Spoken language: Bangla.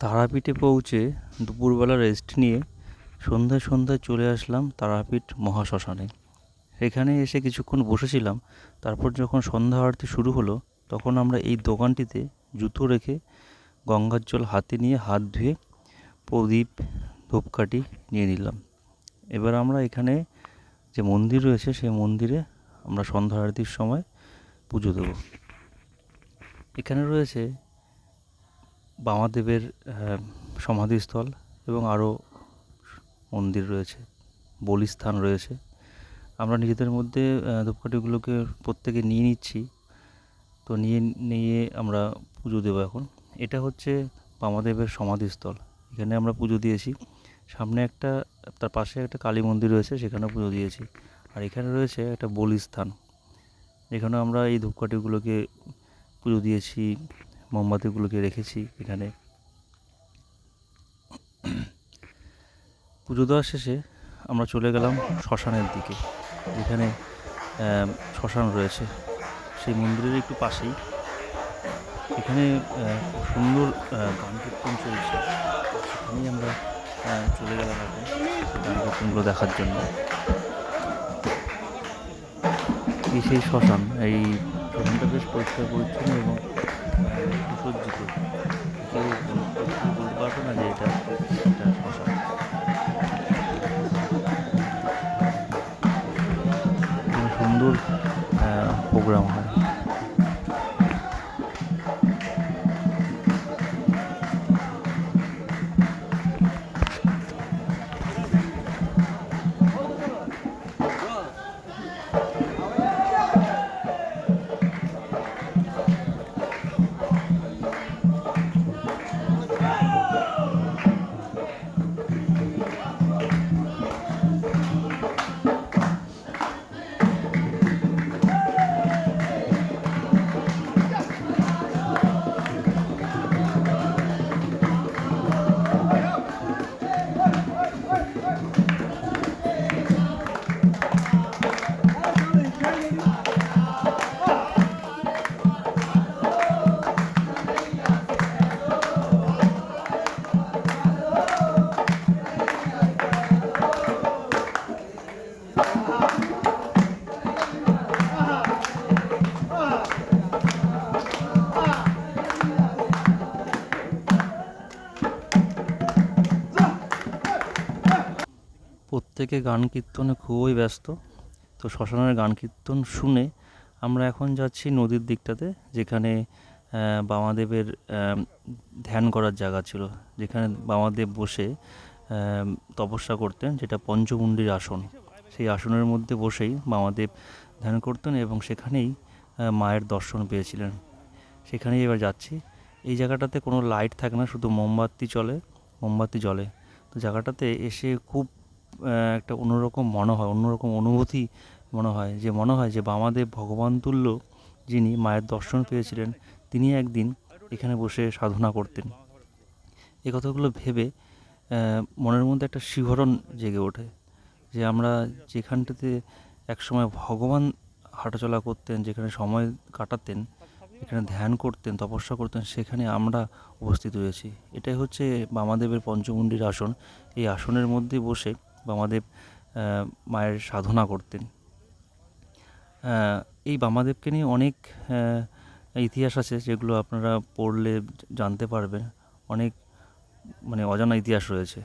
তারাপীঠে পৌঁছে দুপুরবেলা রেস্ট নিয়ে সন্ধ্যায় সন্ধ্যায় চলে আসলাম তারাপীঠ মহাশ্মশানে। এখানে এসে কিছুক্ষণ বসেছিলাম। তারপর যখন সন্ধ্যা আরতি শুরু হলো, তখন আমরা এই দোকানটিতে জুতো রেখে গঙ্গার জল হাতে নিয়ে হাত ধুয়ে প্রদীপ ধূপকাঠি নিয়ে নিলাম। এবার আমরা এখানে যে মন্দির রয়েছে সেই মন্দিরে আমরা সন্ধ্যা আরতির সময় পুজো দেব। এখানে রয়েছে বামাদেবের সমাধিস্থল এবং আরও মন্দির রয়েছে, বলিস্থান রয়েছে। আমরা নিজেদের মধ্যে ধূপকাঠিগুলোকে প্রত্যেকে নিয়ে নিচ্ছি। তো নিয়ে নিয়ে আমরা পুজো দেবো এখন। এটা হচ্ছে বামাদেবের সমাধিস্থল। এখানে আমরা পুজো দিয়েছি। সামনে একটা, তার পাশে একটা কালী মন্দির রয়েছে, সেখানেও পুজো দিয়েছি। আর এখানে রয়েছে একটা বলিস্থান, এখানেও আমরা এই ধূপকাঠিগুলোকে পুজো দিয়েছি, মোমবাতিগুলোকে রেখেছি এখানে। পুজো দেওয়ার শেষে আমরা চলে গেলাম শ্মশানের দিকে, যেখানে শ্মশান রয়েছে সেই মন্দিরের একটু পাশেই। এখানে খুব সুন্দর গান কীর্তন চলছে, সেখানেই আমরা চলে গেলাম এখন গান কীর্তনগুলো দেখার জন্য। এই সেই শ্মশান, এই শ্মশানটা বেশ পরিষ্কার পরিচ্ছন্ন এবং সুসজ্জিত। কেউ বলতে পারবে না যে এটা একটা শ্মশান। সুন্দর প্রোগ্রাম হয়। প্রত্যেকে গান কীর্তনে খুবই ব্যস্ত। তো শ্মশানের গান কীর্তন শুনে আমরা এখন যাচ্ছি নদীর দিকটাতে, যেখানে বামাদেবের ধ্যান করার জায়গা ছিল, যেখানে বামাদেব বসে তপস্যা করতেন, যেটা পঞ্চমুণ্ডির আসন। সেই আসনের মধ্যে বসেই বামাদেব ধ্যান করতেন এবং সেখানেই মায়ের দর্শন পেয়েছিলেন। সেখানেই এবার যাচ্ছি। এই জায়গাটাতে কোনো লাইট থাকে না, শুধু মোমবাতি জ্বলে। তো জায়গাটাতে এসে খুব একটা অন্যরকম মনে হয়, অন্যরকম অনুভূতি মনে হয় যে বামাদেব ভগবান তুল্য, যিনি মায়ের দর্শন পেয়েছিলেন, তিনি একদিন এখানে বসে সাধনা করতেন। এই কথাগুলো ভেবে মনের মধ্যে একটা শিহরণ জেগে ওঠে যে আমরা যেখানটাতে একসময় ভগবান হাঁটাচলা করতেন, যেখানে সময় কাটাতেন, এখানে ধ্যান করতেন, তপস্যা করতেন, সেখানে আমরা উপস্থিত রয়েছি। এটাই হচ্ছে বামাদেবের পঞ্চমুণ্ডির আসন। এই আসনের মধ্যে বসে বামাদেব মায়ের সাধনা করতেন। এই বামাদেবকে নিয়ে অনেক ইতিহাস আছে, যেগুলো আপনারা পড়লে জানতে পারবেন। অনেক অজানা ইতিহাস রয়েছে।